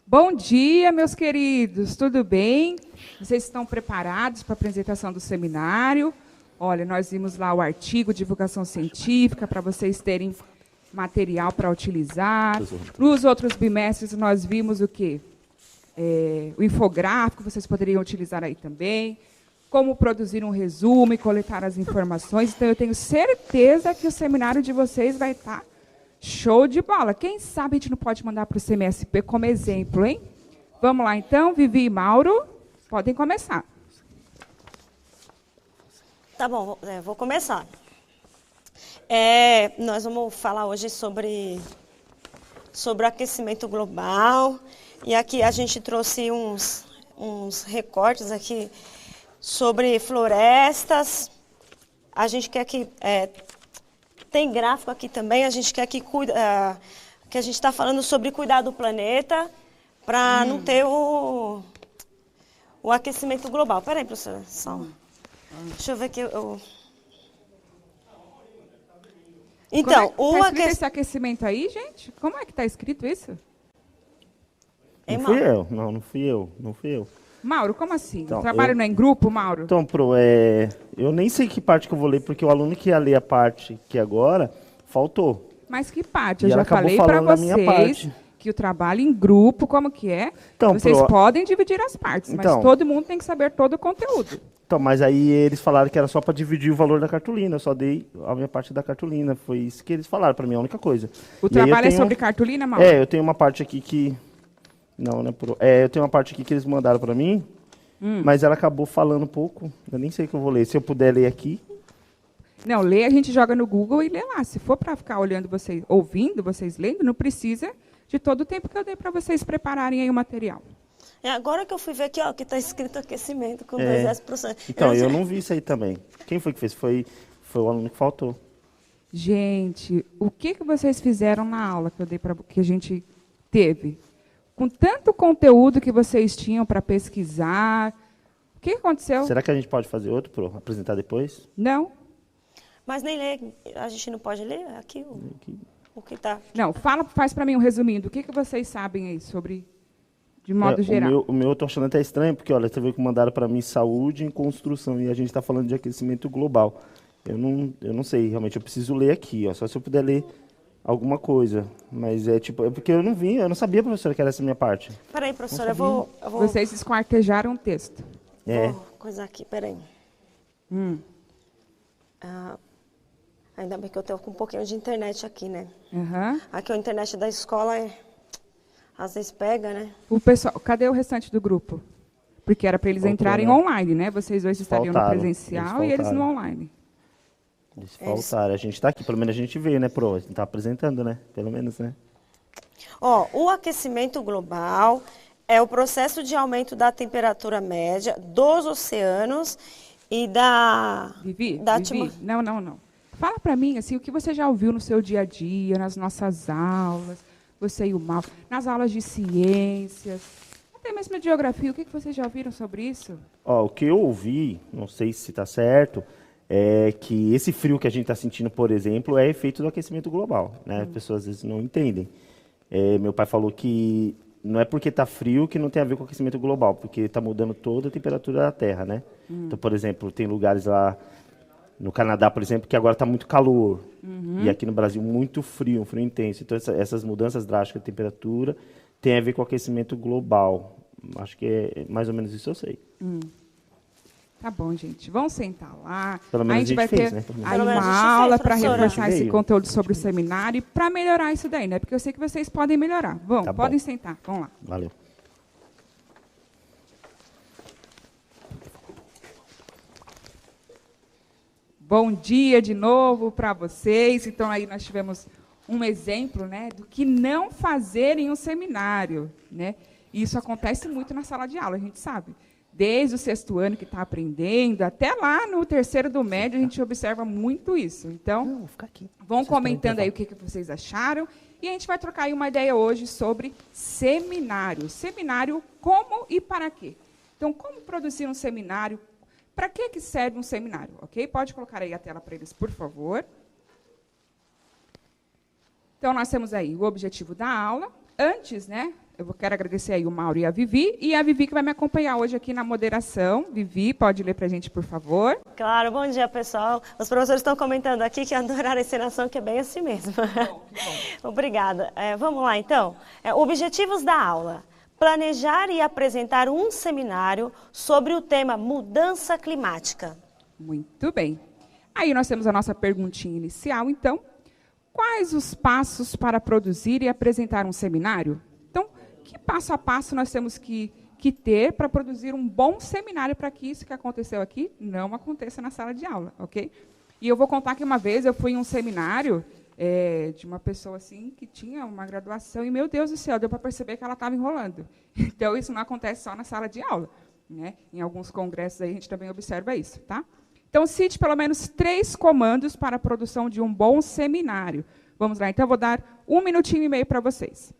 Bom dia, meus queridos, tudo bem? Vocês estão preparados para a apresentação do seminário? Olha, nós vimos lá o artigo, divulgação científica, para vocês terem material para utilizar. Nos outros bimestres, nós vimos o quê? O infográfico, vocês poderiam utilizar aí também. Como produzir um resumo e coletar as informações. Então, eu tenho certeza que o seminário de vocês vai estar show de bola. Quem sabe a gente não pode mandar para o CMSP como exemplo, hein? Vamos lá, então. Vivi e Mauro, podem começar. Tá bom, vou começar. Nós vamos falar hoje sobre o aquecimento global. E aqui a gente trouxe uns recortes aqui sobre florestas. A gente quer que... tem gráfico aqui também, a gente quer que a gente está falando sobre cuidar do planeta para não ter o aquecimento global. Espera aí, professora, deixa eu ver aqui. Então, esse aquecimento aí, gente? Como é que está escrito isso? Não fui eu, não fui eu. Mauro, como assim? Então, o trabalho não é em grupo, Mauro? Então, eu nem sei que parte que eu vou ler, porque o aluno que ia ler a parte que agora faltou. Mas que parte? Eu já falei para vocês que o trabalho em grupo, como que é? Então, vocês podem dividir as partes, mas todo mundo tem que saber todo o conteúdo. Então, mas aí eles falaram que era só para dividir o valor da cartolina. Eu só dei a minha parte da cartolina. Foi isso que eles falaram para mim, a única coisa. O trabalho é sobre cartolina, Mauro? Eu tenho uma parte aqui que... Não, né? Eu tenho uma parte aqui que eles mandaram para mim, mas ela acabou falando um pouco. Eu nem sei o que eu vou ler. Se eu puder ler aqui. Não, ler a gente joga no Google e lê lá. Se for para ficar olhando vocês, ouvindo, vocês lendo, não precisa de todo o tempo que eu dei para vocês prepararem aí o material. Agora que eu fui ver aqui, ó, que está escrito aquecimento com 2S%. Então, eu não vi isso aí também. Quem foi que fez? Foi o aluno que faltou. Gente, o que vocês fizeram na aula que eu dei que a gente teve? Com tanto conteúdo que vocês tinham para pesquisar, o que aconteceu? Será que a gente pode fazer outro para apresentar depois? Não. Mas nem ler, a gente não pode ler aqui o que está... Não, faz para mim um resuminho do que vocês sabem aí sobre, de modo geral. O meu eu estou achando até estranho, porque olha, você viu que mandaram para mim saúde em construção, e a gente está falando de aquecimento global. Eu não sei, realmente, eu preciso ler aqui, ó, só se eu puder ler alguma coisa, mas é porque eu não sabia, professora, que era essa minha parte. Peraí, professora, eu vou... Vocês esquartejaram o texto. Coisa aqui, peraí. Ainda bem que eu tenho com um pouquinho de internet aqui, né? Aqui a internet da escola às vezes pega, né? O pessoal, cadê o restante do grupo? Porque era para eles entrarem online, né? Vocês dois estariam no presencial e eles no online. Eles faltaram. A gente está aqui, pelo menos a gente veio, né, Pro? A gente está apresentando, né? Pelo menos, né? O aquecimento global é o processo de aumento da temperatura média dos oceanos e da... Vivi, não. Fala para mim, assim, o que você já ouviu no seu dia a dia, nas nossas aulas, você e o Mauro, nas aulas de ciências, até mesmo de geografia, o que vocês já ouviram sobre isso? O que eu ouvi, não sei se está certo, é que esse frio que a gente está sentindo, por exemplo, é efeito do aquecimento global, né? As pessoas às vezes não entendem. Meu pai falou que não é porque está frio que não tem a ver com o aquecimento global, porque está mudando toda a temperatura da Terra, né? Então, por exemplo, tem lugares lá no Canadá, por exemplo, que agora está muito calor, e aqui no Brasil muito frio, um frio intenso. Então, essas mudanças drásticas de temperatura têm a ver com o aquecimento global. Acho que é mais ou menos isso eu sei. Tá bom, gente. Vamos sentar lá. Pelo menos a gente vai ter aí uma aula para reforçar esse conteúdo sobre o seminário e para melhorar isso daí, né? Porque eu sei que vocês podem melhorar. Podem sentar. Vamos lá. Valeu. Bom dia de novo para vocês. Então, aí nós tivemos um exemplo, né, do que não fazer em um seminário, né? E isso acontece muito na sala de aula, a gente sabe. Desde o 6º ano que está aprendendo, até lá no 3º do médio, a gente observa muito isso. Então, vão comentando aí o que vocês acharam. E a gente vai trocar aí uma ideia hoje sobre seminário. Seminário, como e para quê? Então, como produzir um seminário? Para que serve um seminário? Ok? Pode colocar aí a tela para eles, por favor. Então, nós temos aí o objetivo da aula, antes, né, eu quero agradecer aí o Mauro e a Vivi que vai me acompanhar hoje aqui na moderação. Vivi, pode ler para a gente, por favor? Claro, bom dia, pessoal. Os professores estão comentando aqui que adoraram a encenação, que é bem assim mesmo. Que bom. Obrigada. Vamos lá, então. Objetivos da aula. Planejar e apresentar um seminário sobre o tema mudança climática. Muito bem. Aí nós temos a nossa perguntinha inicial, então. Quais os passos para produzir e apresentar um seminário? Então, que passo a passo nós temos que ter para produzir um bom seminário para que isso que aconteceu aqui não aconteça na sala de aula, ok? E eu vou contar que uma vez eu fui em um seminário de uma pessoa assim que tinha uma graduação e, meu Deus do céu, deu para perceber que ela estava enrolando. Então, isso não acontece só na sala de aula, né? Em alguns congressos aí a gente também observa isso, tá? Então, cite pelo menos 3 comandos para a produção de um bom seminário. Vamos lá, então eu vou dar 1 minutinho e meio para vocês.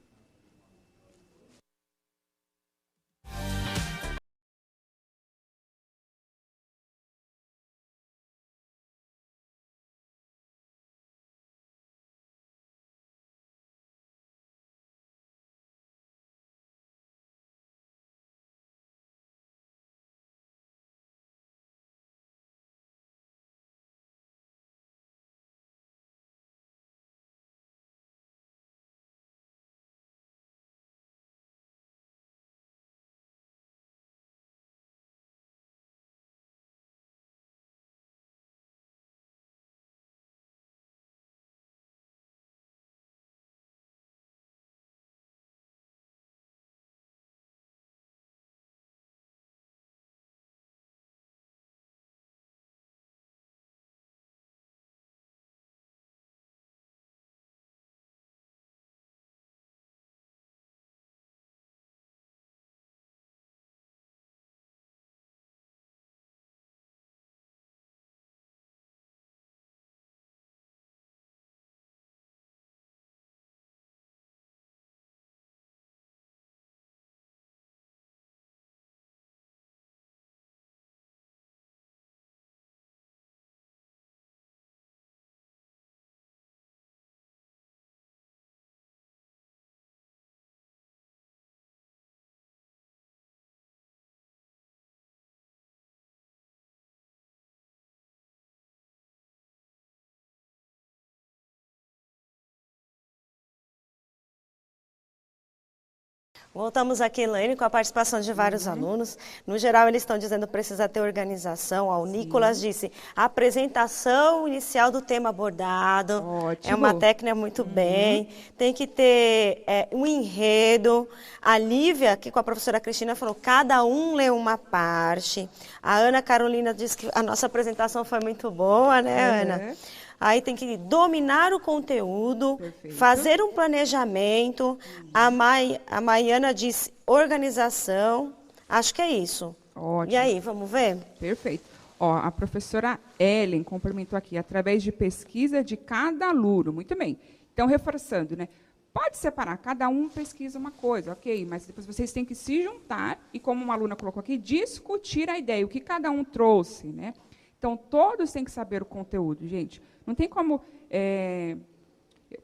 Voltamos aqui, Elaine, com a participação de vários alunos. No geral, eles estão dizendo que precisa ter organização. O Nicolas disse, apresentação inicial do tema abordado. Ótimo. É uma técnica muito bem. Tem que ter um enredo. A Lívia, aqui com a professora Cristina, falou, cada um lê uma parte. A Ana Carolina disse que a nossa apresentação foi muito boa, né, Ana? Aí tem que dominar o conteúdo, fazer um planejamento. A Maiana diz organização. Acho que é isso. Ótimo. E aí, vamos ver? Perfeito. Ó, a professora Ellen complementou aqui, através de pesquisa de cada aluno. Muito bem. Então, reforçando, né? Pode separar, cada um pesquisa uma coisa, ok, mas depois vocês têm que se juntar e, como uma aluna colocou aqui, discutir a ideia, o que cada um trouxe, né? Então, todos têm que saber o conteúdo, gente. Não tem como,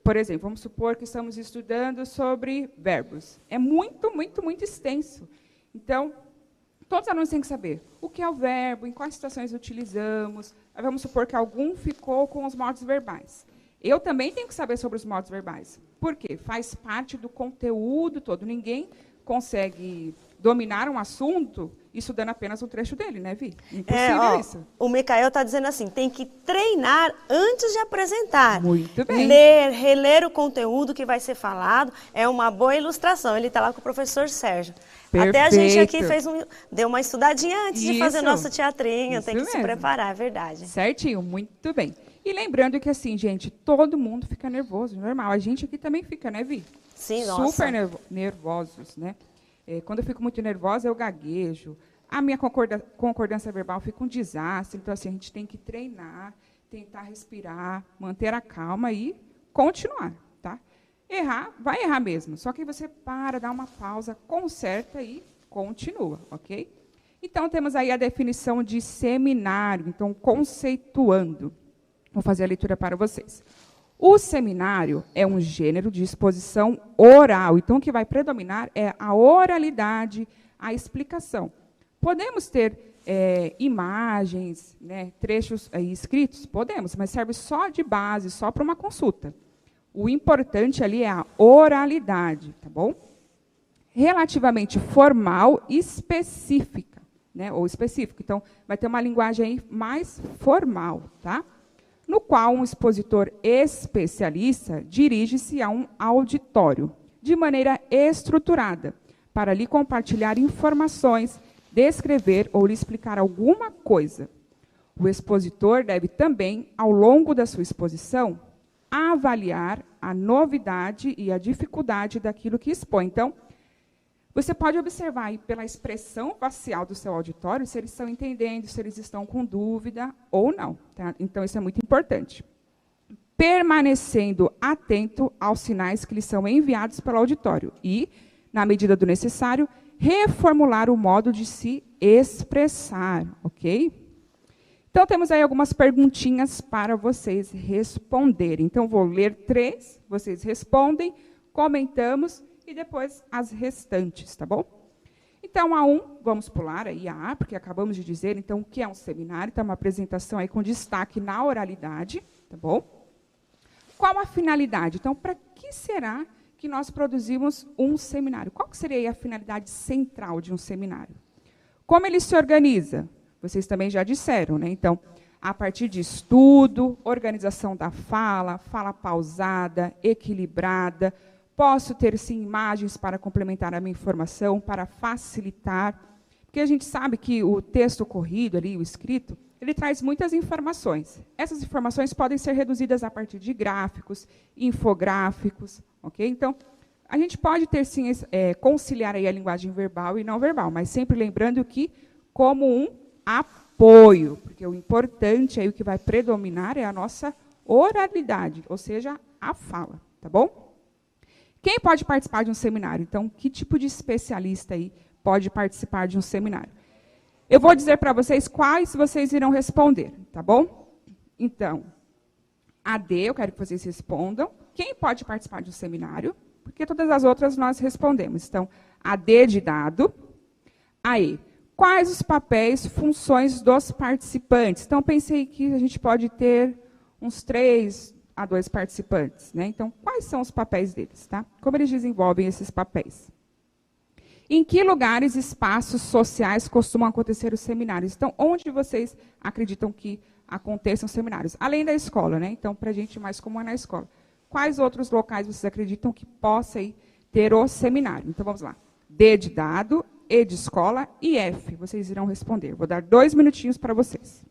por exemplo, vamos supor que estamos estudando sobre verbos. É muito, muito, muito extenso. Então, todos os alunos têm que saber o que é o verbo, em quais situações utilizamos. Aí vamos supor que algum ficou com os modos verbais. Eu também tenho que saber sobre os modos verbais. Por quê? Faz parte do conteúdo todo. Ninguém consegue dominar um assunto estudando apenas um trecho dele, né, Vi? Impossível isso. O Micael está dizendo assim, tem que treinar antes de apresentar. Muito bem. Reler o conteúdo que vai ser falado é uma boa ilustração. Ele está lá com o professor Sérgio. Perfeito. Até a gente aqui deu uma estudadinha antes de fazer nosso teatrinho. Isso tem que mesmo. Se preparar, é verdade. Certinho, muito bem. E lembrando que, assim, gente, todo mundo fica nervoso, normal. A gente aqui também fica, né, Vi? Sim, nossa. Super nervosos, né? Quando eu fico muito nervosa, eu gaguejo. A minha concordância verbal fica um desastre. Então, assim, a gente tem que treinar, tentar respirar, manter a calma e continuar, tá? Errar, vai errar mesmo. Só que você para, dá uma pausa, conserta e continua, ok? Então, temos aí a definição de seminário. Então, conceituando. Vou fazer a leitura para vocês. O seminário é um gênero de exposição oral, então o que vai predominar é a oralidade, a explicação. Podemos ter imagens, né, trechos escritos? Podemos, mas serve só de base, só para uma consulta. O importante ali é a oralidade, tá bom? Relativamente formal e específica, né, ou específico. Então, vai ter uma linguagem aí mais formal, tá? No qual um expositor especialista dirige-se a um auditório, de maneira estruturada, para lhe compartilhar informações, descrever ou lhe explicar alguma coisa. O expositor deve também, ao longo da sua exposição, avaliar a novidade e a dificuldade daquilo que expõe. Então, você pode observar aí pela expressão facial do seu auditório se eles estão entendendo, se eles estão com dúvida ou não. Tá? Então, isso é muito importante. Permanecendo atento aos sinais que lhe são enviados pelo auditório e, na medida do necessário, reformular o modo de se expressar, ok? Então, temos aí algumas perguntinhas para vocês responderem. Então, vou ler 3, vocês respondem, comentamos e depois as restantes, tá bom? Então, a 1, vamos pular aí a A, porque acabamos de dizer, então, o que é um seminário? Então, uma apresentação aí com destaque na oralidade, tá bom? Qual a finalidade? Então, para que será que nós produzimos um seminário? Qual que seria aí a finalidade central de um seminário? Como ele se organiza? Vocês também já disseram, né? Então, a partir de estudo, organização da fala, fala pausada, equilibrada. Posso ter, sim, imagens para complementar a minha informação, para facilitar. Porque a gente sabe que o texto corrido ali, o escrito, ele traz muitas informações. Essas informações podem ser reduzidas a partir de gráficos, infográficos, ok? Então, a gente pode ter, sim, conciliar aí a linguagem verbal e não verbal, mas sempre lembrando que como um apoio, porque o importante aí, o que vai predominar é a nossa oralidade, ou seja, a fala, tá bom? Quem pode participar de um seminário? Então, que tipo de especialista aí pode participar de um seminário? Eu vou dizer para vocês quais vocês irão responder, tá bom? Então, a D, eu quero que vocês respondam. Quem pode participar de um seminário? Porque todas as outras nós respondemos. Então, a D de dado. A E. Quais os papéis, funções dos participantes? Então, pensei que a gente pode ter uns 3 a 2 participantes, né? Então, quais são os papéis deles, tá? Como eles desenvolvem esses papéis? Em que lugares e espaços sociais costumam acontecer os seminários? Então, onde vocês acreditam que aconteçam seminários? Além da escola, né? Então, para a gente mais comum é na escola. Quais outros locais vocês acreditam que possa aí ter o seminário? Então, vamos lá. D de dado, E de escola e F. Vocês irão responder. Vou dar 2 minutinhos para vocês.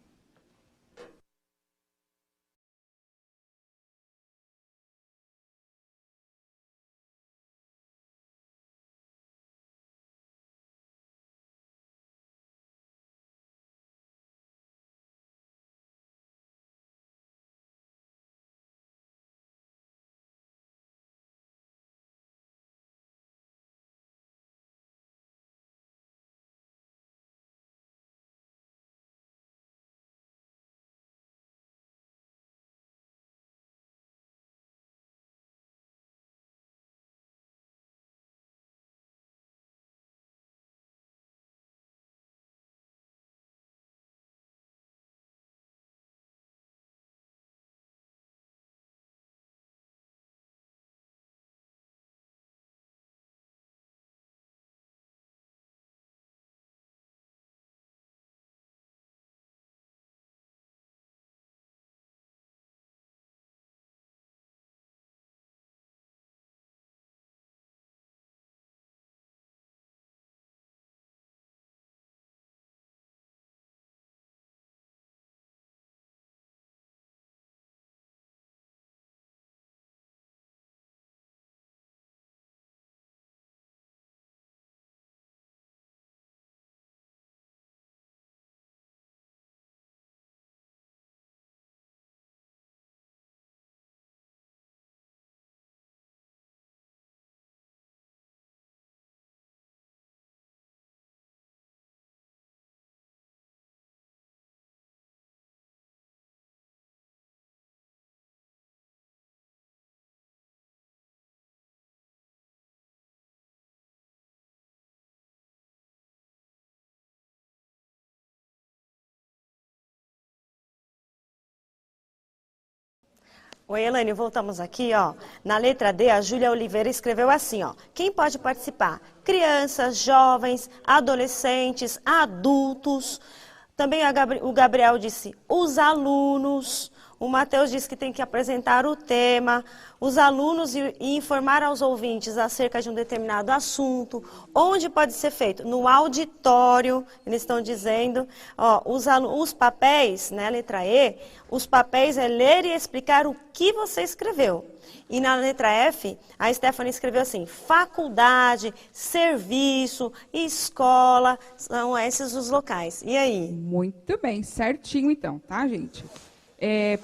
Oi, Elaine, voltamos aqui, ó. Na letra D, a Júlia Oliveira escreveu assim, ó. Quem pode participar? Crianças, jovens, adolescentes, adultos. Também o Gabriel disse os alunos. O Matheus disse que tem que apresentar o tema, os alunos e informar aos ouvintes acerca de um determinado assunto. Onde pode ser feito? No auditório, eles estão dizendo. Ó, os papéis, né, letra E, os papéis é ler e explicar o que você escreveu. E na letra F, a Stephanie escreveu assim, faculdade, serviço, escola, são esses os locais. E aí? Muito bem, certinho então, tá, gente?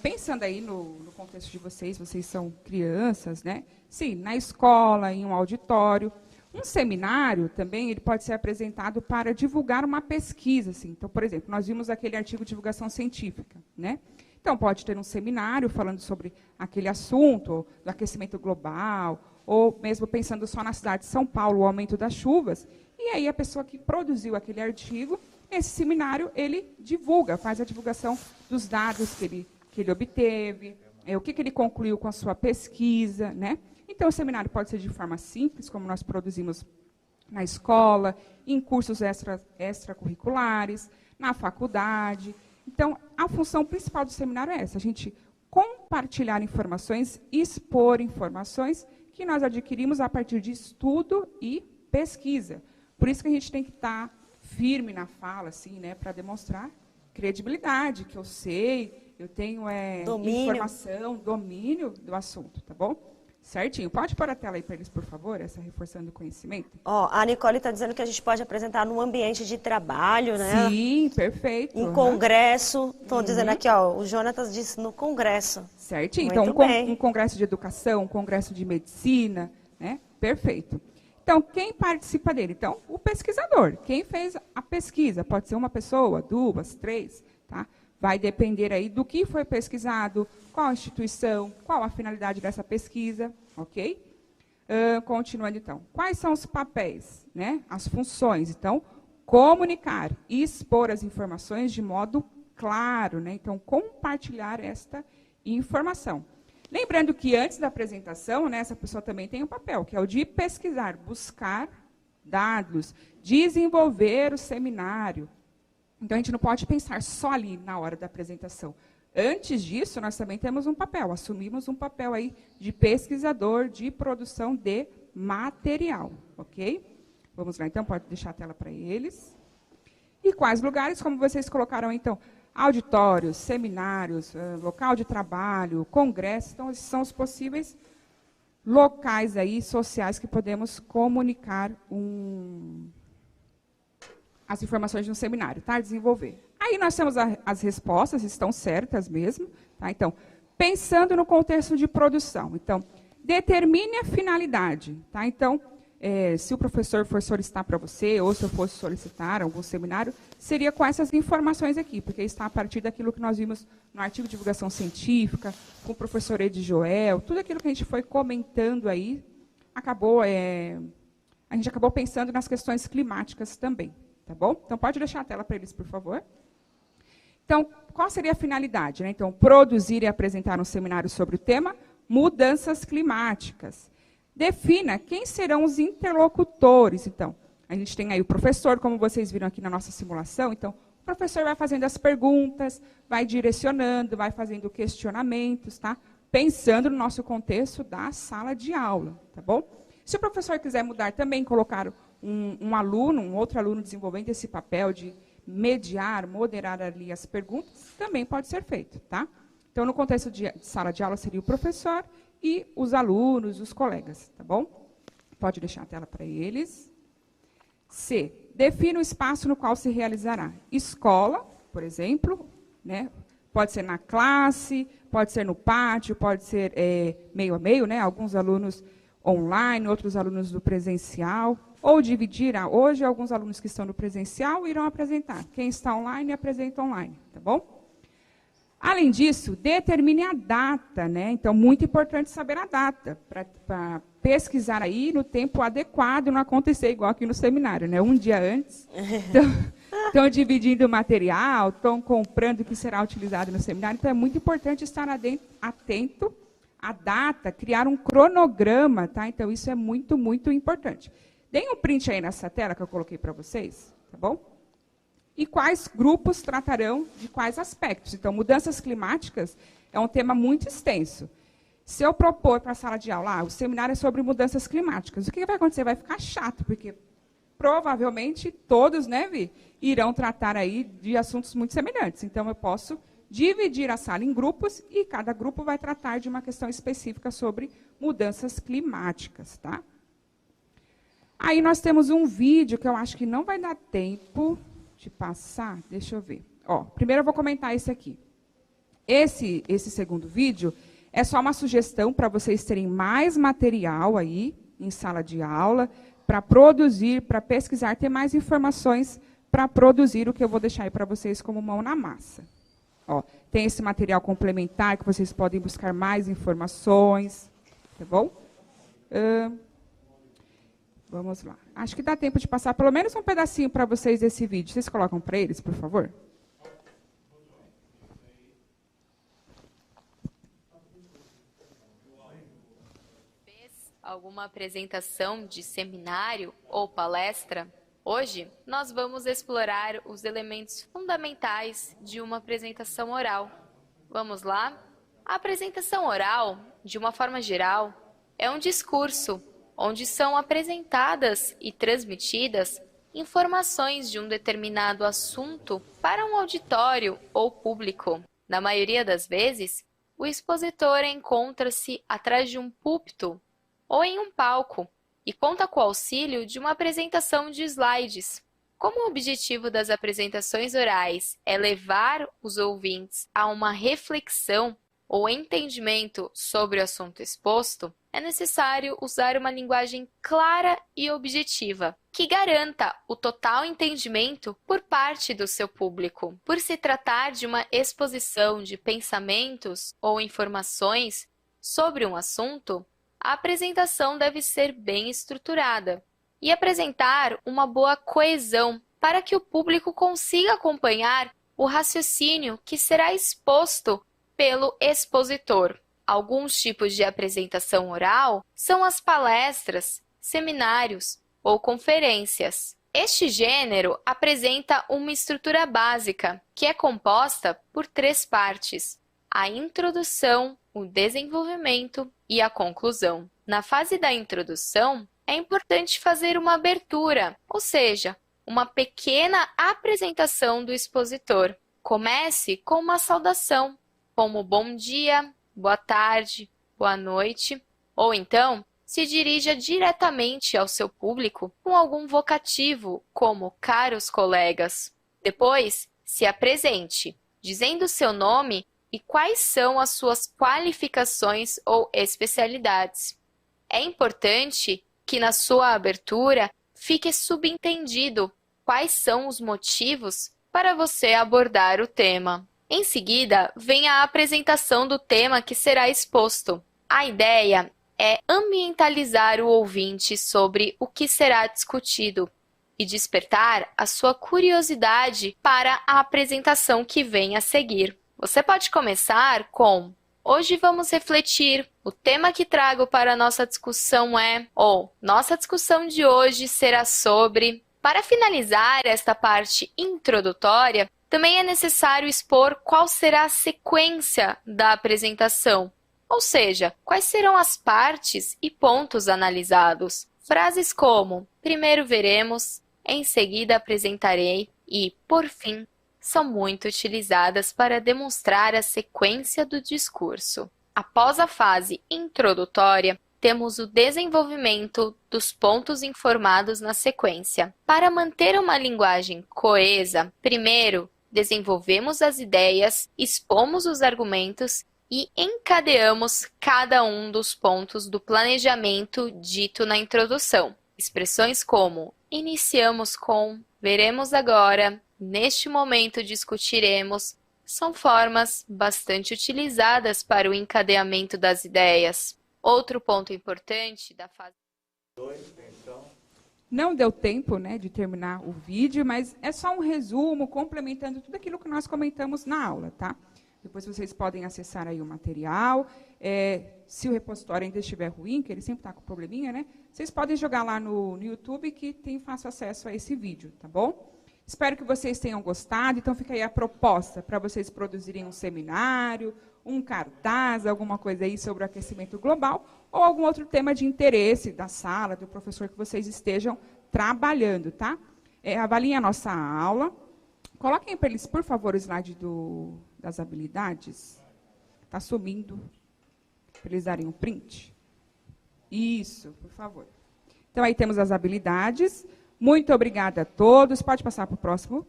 Pensando aí no contexto de vocês são crianças, né? Sim, na escola, em um auditório. Um seminário também, ele pode ser apresentado para divulgar uma pesquisa, assim. Então, por exemplo, nós vimos aquele artigo de divulgação científica, né? Então, pode ter um seminário falando sobre aquele assunto, do aquecimento global, ou mesmo pensando só na cidade de São Paulo, o aumento das chuvas. E aí a pessoa que produziu aquele artigo, esse seminário, ele divulga, faz a divulgação dos dados que ele obteve, o que ele concluiu com a sua pesquisa, né? Então, o seminário pode ser de forma simples, como nós produzimos na escola, em cursos extracurriculares, na faculdade. Então, a função principal do seminário é essa, a gente compartilhar informações, expor informações que nós adquirimos a partir de estudo e pesquisa. Por isso que a gente tem que estar firme na fala, assim, né, para demonstrar credibilidade, que eu sei, eu tenho informação, domínio do assunto, tá bom? Certinho. Pode pôr a tela aí para eles, por favor, essa reforçando o conhecimento? Ó, a Nicole está dizendo que a gente pode apresentar num ambiente de trabalho, né? Sim, perfeito. Em congresso. Estou dizendo aqui, ó, o Jonatas disse no congresso. Certinho. Muito então, bem. Um congresso de educação, um congresso de medicina, né? Perfeito. Então, quem participa dele? Então, o pesquisador. Quem fez a pesquisa? Pode ser uma pessoa, duas, três, tá? Vai depender aí do que foi pesquisado, qual a instituição, qual a finalidade dessa pesquisa, ok? Continuando, então. Quais são os papéis, né? As funções. Então, comunicar e expor as informações de modo claro, né? Então, compartilhar esta informação. Lembrando que antes da apresentação, né, essa pessoa também tem um papel, que é o de pesquisar, buscar dados, desenvolver o seminário. Então, a gente não pode pensar só ali na hora da apresentação. Antes disso, nós também temos um papel, assumimos um papel aí de pesquisador, de produção de material, ok? Vamos lá, então, pode deixar a tela para eles. E quais lugares, como vocês colocaram, então, auditórios, seminários, local de trabalho, congressos, então, esses são os possíveis locais aí sociais que podemos comunicar as informações de um seminário, tá? Desenvolver. Aí nós temos as respostas, estão certas mesmo, tá? Então, pensando no contexto de produção. Então, determine a finalidade, tá? Então, se o professor for solicitar para você, ou se eu fosse solicitar algum seminário, seria com essas informações aqui, porque está a partir daquilo que nós vimos no artigo de divulgação científica, com o professor Edi Joel, tudo aquilo que a gente foi comentando aí, a gente acabou pensando nas questões climáticas também. Tá bom? Então, pode deixar a tela para eles, por favor. Então, qual seria a finalidade, né? Então, produzir e apresentar um seminário sobre o tema mudanças climáticas. Defina quem serão os interlocutores. Então, a gente tem aí o professor, como vocês viram aqui na nossa simulação. Então, o professor vai fazendo as perguntas, vai direcionando, vai fazendo questionamentos, tá? Pensando no nosso contexto da sala de aula, tá bom? Se o professor quiser mudar também, colocar um outro aluno desenvolvendo esse papel de mediar, moderar ali as perguntas, também pode ser feito, tá? Então, no contexto de sala de aula, seria o professor e os alunos, os colegas, tá bom? Pode deixar a tela para eles. C. Defina o espaço no qual se realizará. Escola, por exemplo, né? Pode ser na classe, pode ser no pátio, pode ser meio a meio, né? Alguns alunos online, outros alunos do presencial, ou dividir, hoje alguns alunos que estão no presencial irão apresentar. Quem está online, apresenta online, tá bom? Além disso, determine a data, né? Então, muito importante saber a data, para pesquisar aí no tempo adequado, não acontecer igual aqui no seminário, né? Um dia antes. Estão dividindo o material, estão comprando o que será utilizado no seminário, então é muito importante estar atento a data, criar um cronograma, tá? Então, isso é muito, muito importante. Deem um print aí nessa tela que eu coloquei para vocês, tá bom? E quais grupos tratarão de quais aspectos. Então, mudanças climáticas é um tema muito extenso. Se eu propor para a sala de aula, o seminário é sobre mudanças climáticas, o que vai acontecer? Vai ficar chato, porque provavelmente todos, né, Vi, irão tratar aí de assuntos muito semelhantes. Então, eu posso dividir a sala em grupos e cada grupo vai tratar de uma questão específica sobre mudanças climáticas, tá? Aí nós temos um vídeo que eu acho que não vai dar tempo de passar. Deixa eu ver. Ó, primeiro eu vou comentar esse aqui. Esse segundo vídeo é só uma sugestão para vocês terem mais material aí em sala de aula, para produzir, para pesquisar, ter mais informações para produzir o que eu vou deixar aí para vocês como mão na massa. Ó, tem esse material complementar que vocês podem buscar mais informações, tá bom? Vamos lá. Acho que dá tempo de passar pelo menos um pedacinho para vocês desse vídeo. Vocês colocam para eles, por favor? Alguma apresentação de seminário ou palestra? Hoje, nós vamos explorar os elementos fundamentais de uma apresentação oral. Vamos lá? A apresentação oral, de uma forma geral, é um discurso onde são apresentadas e transmitidas informações de um determinado assunto para um auditório ou público. Na maioria das vezes, o expositor encontra-se atrás de um púlpito ou em um palco, e conta com o auxílio de uma apresentação de slides. Como o objetivo das apresentações orais é levar os ouvintes a uma reflexão ou entendimento sobre o assunto exposto, é necessário usar uma linguagem clara e objetiva, que garanta o total entendimento por parte do seu público. Por se tratar de uma exposição de pensamentos ou informações sobre um assunto, a apresentação deve ser bem estruturada e apresentar uma boa coesão para que o público consiga acompanhar o raciocínio que será exposto pelo expositor. Alguns tipos de apresentação oral são as palestras, seminários ou conferências. Este gênero apresenta uma estrutura básica, que é composta por 3 partes: a introdução, o desenvolvimento e a conclusão. Na fase da introdução, é importante fazer uma abertura, ou seja, uma pequena apresentação do expositor. Comece com uma saudação, como bom dia, boa tarde, boa noite, ou então se dirija diretamente ao seu público com algum vocativo, como caros colegas. Depois, se apresente, dizendo seu nome e quais são as suas qualificações ou especialidades. É importante que na sua abertura fique subentendido quais são os motivos para você abordar o tema. Em seguida, vem a apresentação do tema que será exposto. A ideia é ambientalizar o ouvinte sobre o que será discutido e despertar a sua curiosidade para a apresentação que vem a seguir. Você pode começar com: hoje vamos refletir, o tema que trago para a nossa discussão é, ou nossa discussão de hoje será sobre. Para finalizar esta parte introdutória, também é necessário expor qual será a sequência da apresentação, ou seja, quais serão as partes e pontos analisados. Frases como: primeiro veremos, em seguida apresentarei e, por fim, são muito utilizadas para demonstrar a sequência do discurso. Após a fase introdutória, temos o desenvolvimento dos pontos informados na sequência. Para manter uma linguagem coesa, primeiro desenvolvemos as ideias, expomos os argumentos e encadeamos cada um dos pontos do planejamento dito na introdução. Expressões como iniciamos com, veremos agora, neste momento discutiremos, são formas bastante utilizadas para o encadeamento das ideias. Outro ponto importante da fase... Não deu tempo, né, de terminar o vídeo, mas é só um resumo, complementando tudo aquilo que nós comentamos na aula, tá? Depois vocês podem acessar aí o material. Se o repositório ainda estiver ruim, que ele sempre está com probleminha, né? Vocês podem jogar lá no YouTube que tem fácil acesso a esse vídeo, tá bom? Espero que vocês tenham gostado. Então, fica aí a proposta para vocês produzirem um seminário, um cartaz, alguma coisa aí sobre o aquecimento global, ou algum outro tema de interesse da sala, do professor que vocês estejam trabalhando, tá? Avaliem a nossa aula. Coloquem para eles, por favor, o slide das habilidades. Está sumindo. Para eles darem um print. Isso, por favor. Então, aí temos as habilidades. Muito obrigada a todos. Pode passar para o próximo.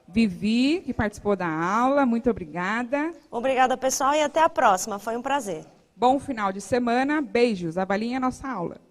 Vivi, que participou da aula. Muito obrigada. Obrigada, pessoal, e até a próxima. Foi um prazer. Bom final de semana. Beijos. Avaliem a nossa aula.